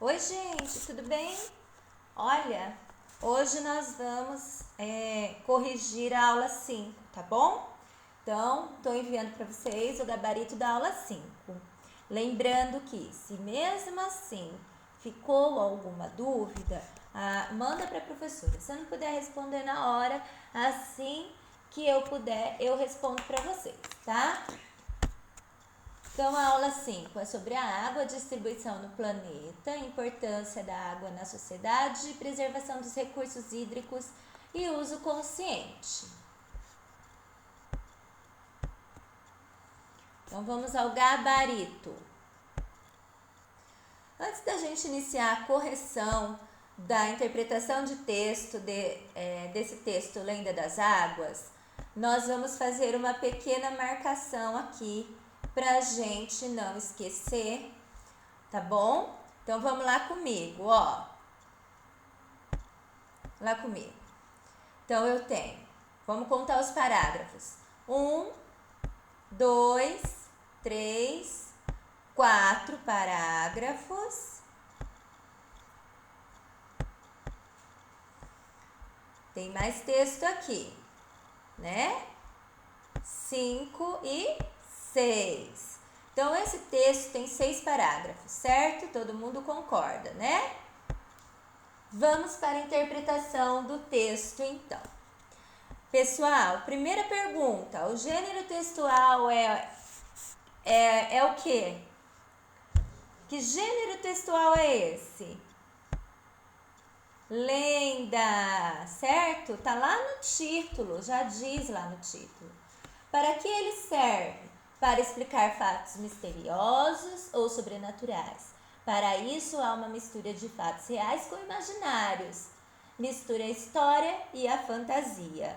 Oi, gente, tudo bem? Olha, hoje nós vamos corrigir a aula 5, tá bom? Então, estou enviando para vocês o gabarito da aula 5. Lembrando que, se mesmo assim ficou alguma dúvida, manda para a professora. Se eu não puder responder na hora, assim que eu puder, eu respondo para vocês, tá? Então, a aula 5 é sobre a água, distribuição no planeta, importância da água na sociedade, preservação dos recursos hídricos e uso consciente. Então, vamos ao gabarito. Antes da gente iniciar a correção da interpretação de texto desse texto Lenda das Águas, nós vamos fazer uma pequena marcação aqui para a gente não esquecer, tá bom? Então vamos lá comigo, ó. Lá comigo. Então eu tenho, vamos contar os parágrafos. 1, 2, 3, 4 parágrafos. Tem mais texto aqui, né? 5 e 6. Então, esse texto tem 6 parágrafos, certo? Todo mundo concorda, né? Vamos para a interpretação do texto, então. Pessoal, primeira pergunta. O gênero textual é o quê? Que gênero textual é esse? Lenda, certo? Tá lá no título, já diz lá no título. Para que ele serve? Para explicar fatos misteriosos ou sobrenaturais. Para isso, há uma mistura de fatos reais com imaginários. Mistura a história e a fantasia.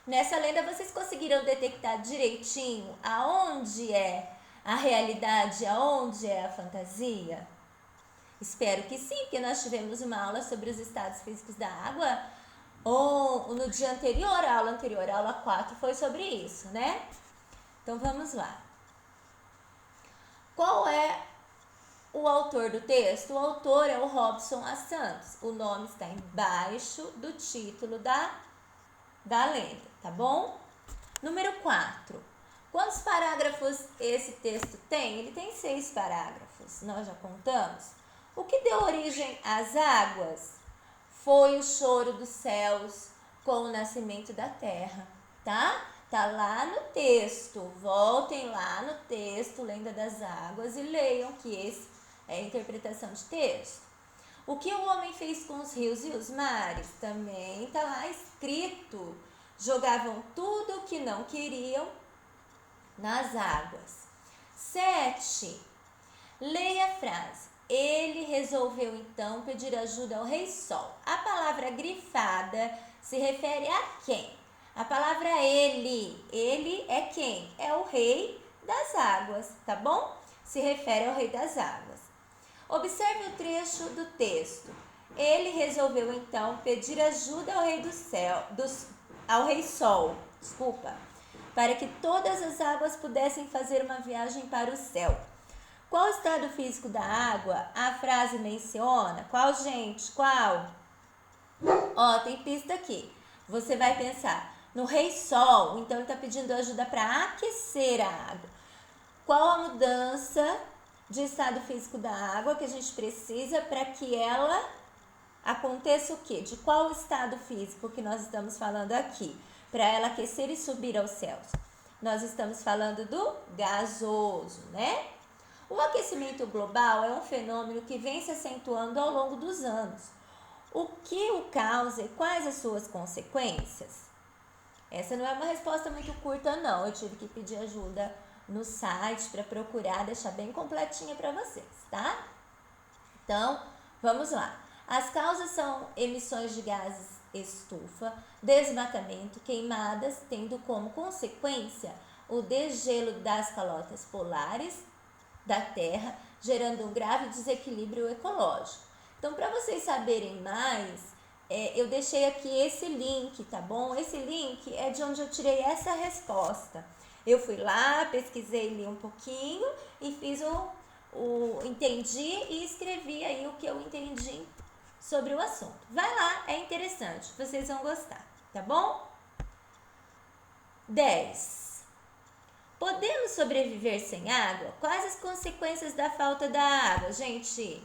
Nessa lenda, vocês conseguiram detectar direitinho aonde é a realidade, aonde é a fantasia? Espero que sim, porque nós tivemos uma aula sobre os estados físicos da água no dia anterior, a aula anterior, a aula 4, foi sobre isso, né? Então, vamos lá. Qual é o autor do texto? O autor é o Robson A. Santos. O nome está embaixo do título da lenda, tá bom? Número 4. Quantos parágrafos esse texto tem? Ele tem 6 parágrafos, nós já contamos. O que deu origem às águas foi o choro dos céus com o nascimento da terra, tá? Tá lá no texto. Voltem lá no texto, Lenda das Águas, e leiam que esse é a interpretação de texto. O que o homem fez com os rios e os mares? Também tá lá escrito. Jogavam tudo o que não queriam nas águas. 7. Leia a frase. Ele resolveu então pedir ajuda ao Rei Sol. A palavra grifada se refere a quem? A palavra ele é quem? É o Rei das Águas, tá bom? Se refere ao Rei das Águas. Observe o trecho do texto. Ele resolveu então pedir ajuda ao Rei do Céu, ao Rei Sol, para que todas as águas pudessem fazer uma viagem para o céu. Qual o estado físico da água a frase menciona? Qual, gente? Qual? Ó, tem pista aqui. Você vai pensar no Rei Sol, então ele está pedindo ajuda para aquecer a água. Qual a mudança de estado físico da água que a gente precisa para que ela aconteça o quê? De qual estado físico que nós estamos falando aqui? Para ela aquecer e subir aos céus. Nós estamos falando do gasoso, né? O aquecimento global é um fenômeno que vem se acentuando ao longo dos anos. O que o causa e quais as suas consequências? Essa não é uma resposta muito curta, não. Eu tive que pedir ajuda no site para procurar deixar bem completinha para vocês, tá? Então, vamos lá. As causas são emissões de gases estufa, desmatamento, queimadas, tendo como consequência o degelo das calotas polares da Terra, gerando um grave desequilíbrio ecológico. Então, para vocês saberem mais, eu deixei aqui esse link, tá bom? Esse link é de onde eu tirei essa resposta. Eu fui lá, pesquisei, li um pouquinho e fiz entendi e escrevi aí o que eu entendi sobre o assunto. Vai lá, é interessante, vocês vão gostar, tá bom? 10. Podemos sobreviver sem água? Quais as consequências da falta da água? Gente,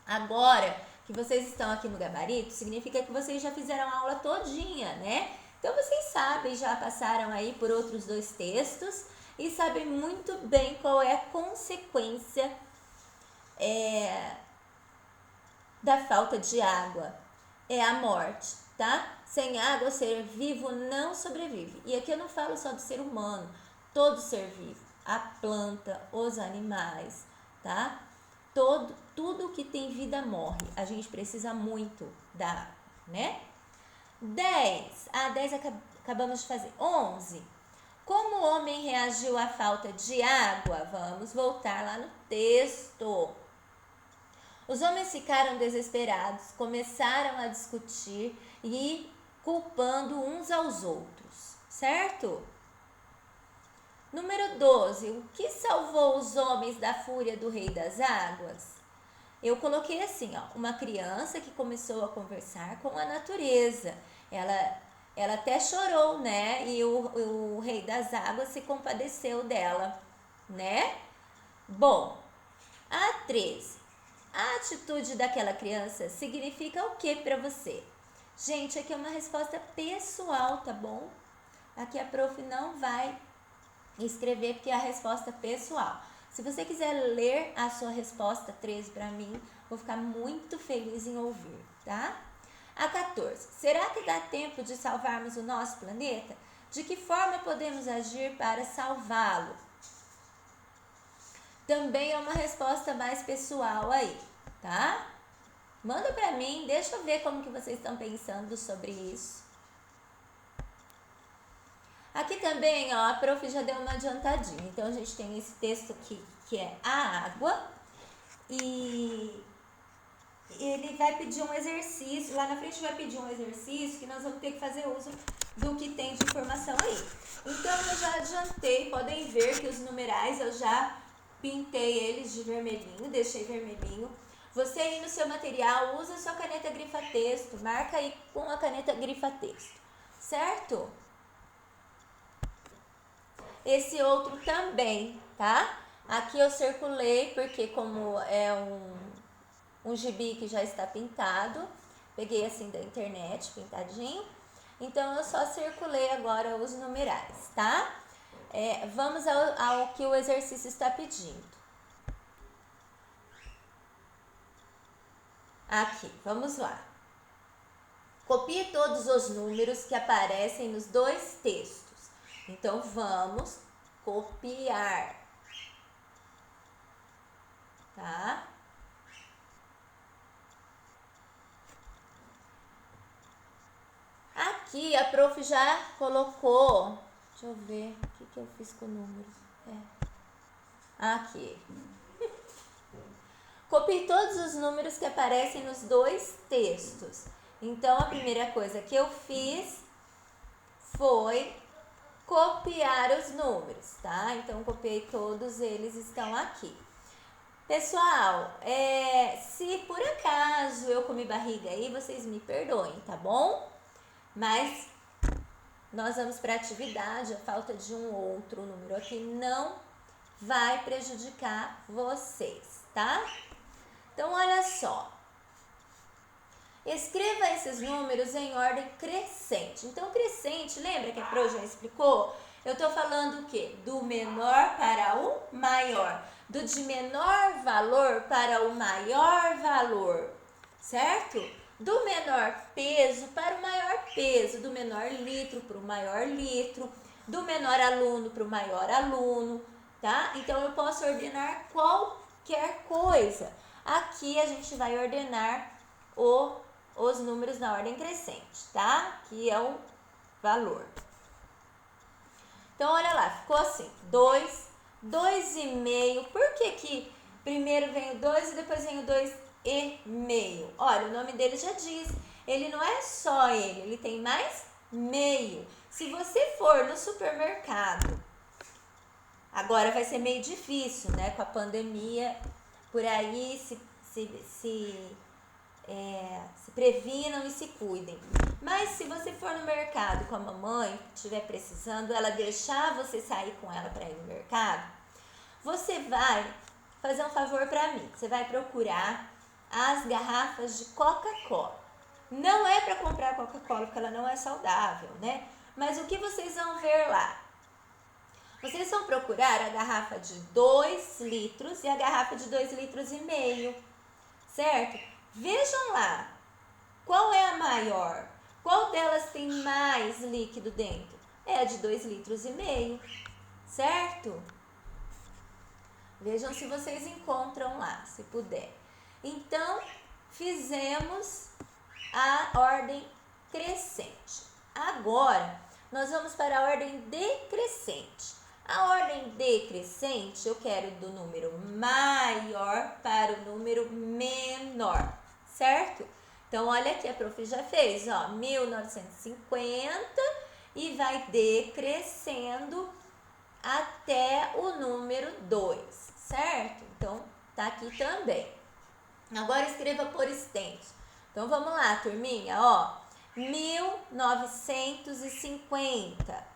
agora que vocês estão aqui no gabarito, significa que vocês já fizeram a aula todinha, né? Então vocês sabem, já passaram aí por outros 2 textos e sabem muito bem qual é a consequência da falta de água. É a morte, tá? Sem água, o ser vivo não sobrevive. E aqui eu não falo só do ser humano, todo ser vivo, a planta, os animais, tá? Tudo que tem vida morre. A gente precisa muito da água, né? 10. 10 acabamos de fazer. 11. Como o homem reagiu à falta de água? Vamos voltar lá no texto. Os homens ficaram desesperados, começaram a discutir e culpando uns aos outros, certo? Número 12. O que salvou os homens da fúria do rei das águas? Eu coloquei assim, ó, uma criança que começou a conversar com a natureza. Ela até chorou, né? E o rei das águas se compadeceu dela, né? Bom, a 13. A atitude daquela criança significa o que para você? Gente, aqui é uma resposta pessoal, tá bom? Aqui a prof não vai escrever porque é a resposta pessoal. Se você quiser ler a sua resposta 13 para mim, vou ficar muito feliz em ouvir, tá? A 14. Será que dá tempo de salvarmos o nosso planeta? De que forma podemos agir para salvá-lo? Também é uma resposta mais pessoal aí, tá? Manda pra mim, deixa eu ver como que vocês estão pensando sobre isso. Aqui também, ó, a prof já deu uma adiantadinha. Então, a gente tem esse texto aqui, que é a água. E ele vai pedir um exercício, lá na frente vai pedir um exercício que nós vamos ter que fazer uso do que tem de informação aí. Então, eu já adiantei, podem ver que os numerais eu já pintei eles de vermelhinho, deixei vermelhinho. Você aí no seu material, usa a sua caneta grifa-texto, marca aí com a caneta grifa-texto, certo? Esse outro também, tá? Aqui eu circulei porque como é um gibi que já está pintado, peguei assim da internet, pintadinho, então eu só circulei agora os numerais, tá? Vamos ao que o exercício está pedindo. Aqui, vamos lá. Copie todos os números que aparecem nos 2 textos. Então, vamos copiar, tá? Aqui a prof já colocou, deixa eu ver, o que eu fiz com números? Aqui. Copie todos os números que aparecem nos 2 textos. Então, a primeira coisa que eu fiz foi copiar os números, tá? Então, copiei todos, eles estão aqui. Pessoal, se por acaso eu comi barriga aí, vocês me perdoem, tá bom? Mas nós vamos para a atividade, a falta de um outro número aqui não vai prejudicar vocês, tá? Então, olha só. Escreva esses números em ordem crescente. Então, crescente, lembra que a Pro já explicou? Eu tô falando o quê? Do menor para o maior. Do de menor valor para o maior valor, certo? Do menor peso para o maior peso. Do menor litro para o maior litro. Do menor aluno para o maior aluno, tá? Então, eu posso ordenar qualquer coisa. Aqui a gente vai ordenar os números na ordem crescente, tá? Que é o valor. Então, olha lá, ficou assim, 2, 2,5. Por que que primeiro vem o 2 e depois vem o 2,5? Olha, o nome dele já diz, ele não é só ele tem mais meio. Se você for no supermercado Agora vai ser meio difícil, né? Com a pandemia, por aí se previnam e se cuidem. Mas se você for no mercado com a mamãe, estiver precisando, ela deixar você sair com ela para ir no mercado, você vai fazer um favor para mim. Você vai procurar as garrafas de Coca-Cola. Não é para comprar Coca-Cola, porque ela não é saudável, né? Mas o que vocês vão ver lá? Vocês vão procurar a garrafa de 2 litros e a garrafa de 2,5 litros, certo? Vejam lá, qual é a maior? Qual delas tem mais líquido dentro? É a de 2,5 litros, certo? Vejam se vocês encontram lá, se puder. Então, fizemos a ordem crescente. Agora, nós vamos para a ordem decrescente. A ordem decrescente, eu quero do número maior para o número menor, certo? Então, olha aqui, a prof já fez, ó, 1950 e vai decrescendo até o número 2, certo? Então, tá aqui também. Agora, escreva por extenso. Então, vamos lá, turminha, ó. 1950,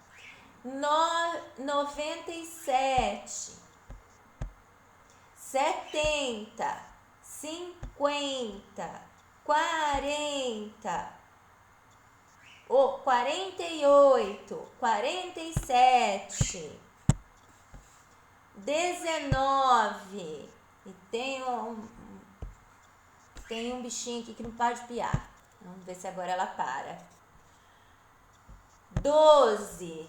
97, 70, 50, 40, 48, 47, 19. E tem um bichinho aqui que não para de piar. Vamos ver se agora ela para. 12,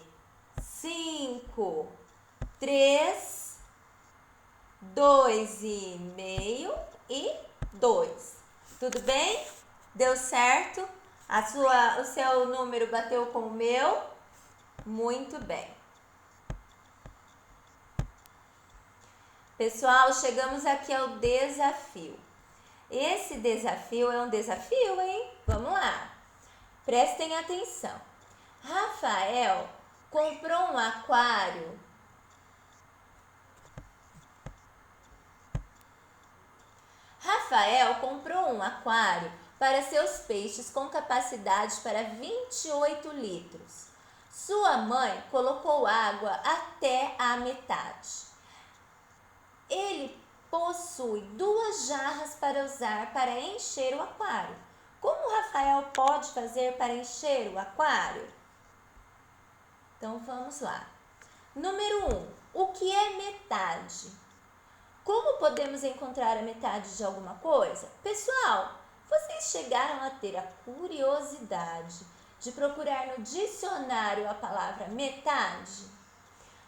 5, 3, 2,5 e 2. Tudo bem? Deu certo? O seu número bateu com o meu? Muito bem. Pessoal, chegamos aqui ao desafio. Esse desafio é um desafio, hein? Vamos lá. Prestem atenção. Rafael comprou um aquário. Rafael comprou um aquário para seus peixes com capacidade para 28 litros. Sua mãe colocou água até a metade. Ele possui 2 jarras para usar para encher o aquário. Como Rafael pode fazer para encher o aquário? Então vamos lá. Número 1. O que é metade? Como podemos encontrar a metade de alguma coisa? Pessoal, vocês chegaram a ter a curiosidade de procurar no dicionário a palavra metade?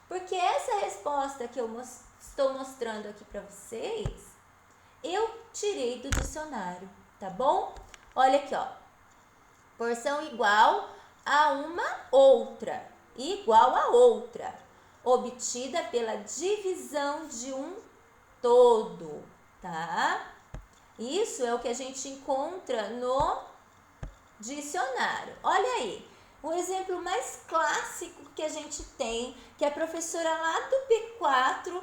Porque essa resposta que eu estou mostrando aqui para vocês, eu tirei do dicionário, tá bom? Olha aqui, ó. Porção igual a uma outra, igual a outra, obtida pela divisão de um todo, tá? Isso é o que a gente encontra no dicionário. Olha aí, o exemplo mais clássico que a gente tem, que a professora lá do P4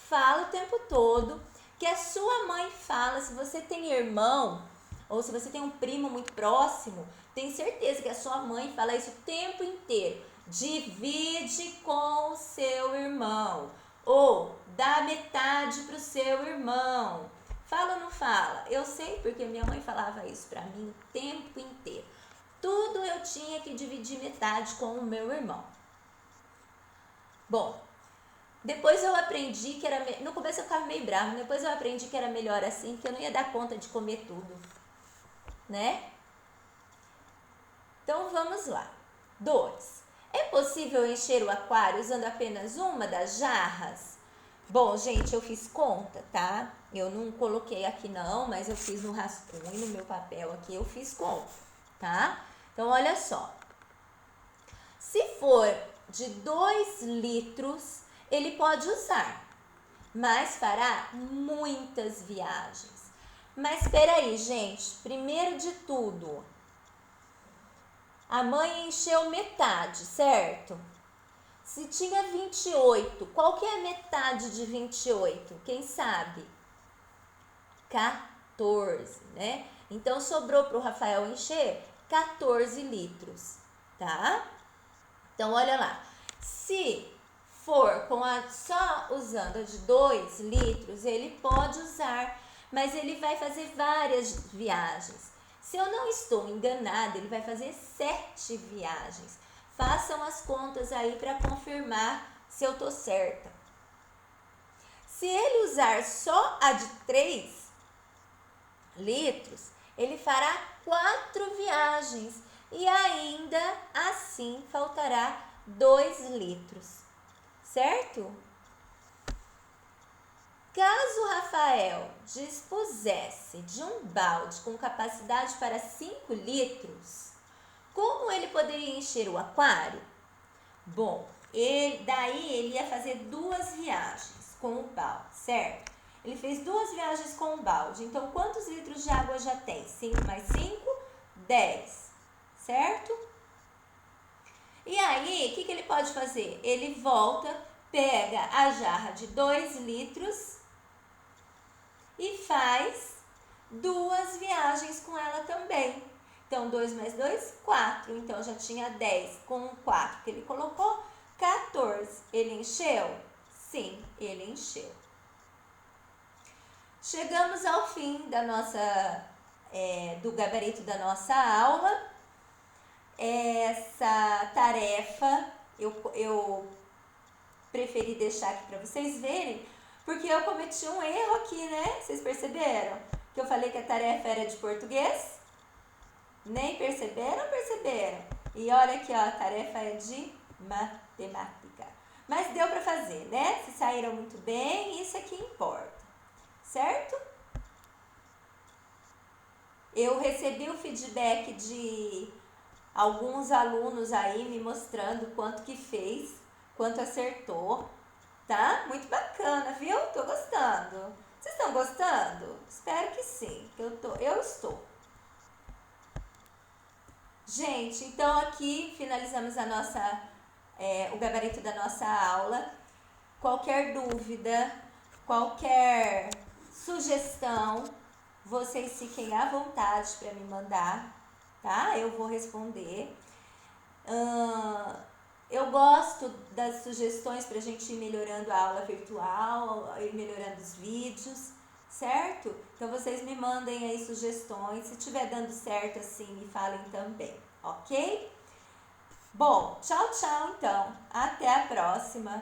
fala o tempo todo, que a sua mãe fala. Se você tem irmão ou se você tem um primo muito próximo, tem certeza que a sua mãe fala isso o tempo inteiro. Divide com o seu irmão, ou dá metade para o seu irmão. Fala ou não fala? Eu sei porque minha mãe falava isso para mim o tempo inteiro. Tudo eu tinha que dividir metade com o meu irmão. Bom, depois eu aprendi que era... No começo eu ficava meio brava, depois eu aprendi que era melhor assim, porque eu não ia dar conta de comer tudo, né? Então vamos lá. 2. É possível encher o aquário usando apenas uma das jarras? Bom, gente, eu fiz conta, tá? Eu não coloquei aqui não, mas eu fiz no rascunho, no meu papel aqui, eu fiz conta, tá? Então, olha só. Se for de 2 litros, ele pode usar, mas fará muitas viagens. Mas espera aí, gente. Primeiro de tudo, a mãe encheu metade, certo? Se tinha 28, qual que é a metade de 28? Quem sabe? 14, né? Então, sobrou para o Rafael encher 14 litros, tá? Então, olha lá. Se for só usando a de 2 litros, ele pode usar, mas ele vai fazer várias viagens. Se eu não estou enganada, ele vai fazer 7 viagens. Façam as contas aí para confirmar se eu tô certa. Se ele usar só a de 3 litros, ele fará 4 viagens e ainda assim faltará 2 litros, certo? Caso Rafael dispusesse de um balde com capacidade para 5 litros, como ele poderia encher o aquário? Bom, daí ele ia fazer 2 viagens com o balde, certo? Ele fez 2 viagens com o balde, então quantos litros de água já tem? 5 mais 5, 10, certo? E aí, o que ele pode fazer? Ele volta, pega a jarra de 2 litros e faz 2 viagens com ela também. Então, 2 mais 2, 4. Então, já tinha 10 com 4 que ele colocou, 14. Ele encheu? Sim, ele encheu. Chegamos ao fim da do gabarito da nossa aula. Essa tarefa eu preferi deixar aqui para vocês verem, porque eu cometi um erro aqui, né? Vocês perceberam? Que eu falei que a tarefa era de português? Nem perceberam? Perceberam? E olha aqui, ó, a tarefa é de matemática. Mas deu para fazer, né? Se saíram muito bem, isso é que importa, certo? Eu recebi o feedback de alguns alunos aí me mostrando quanto que fez, quanto acertou, tá? Muito bacana, viu? Tô gostando. Vocês estão gostando? Espero que sim, que eu estou. Gente, então aqui finalizamos o gabarito da nossa aula. Qualquer dúvida, qualquer sugestão, vocês fiquem à vontade para me mandar, tá? Eu vou responder. Eu gosto das sugestões para a gente ir melhorando a aula virtual, ir melhorando os vídeos, certo? Então, vocês me mandem aí sugestões. Se estiver dando certo assim, me falem também, ok? Bom, tchau, tchau então. Até a próxima.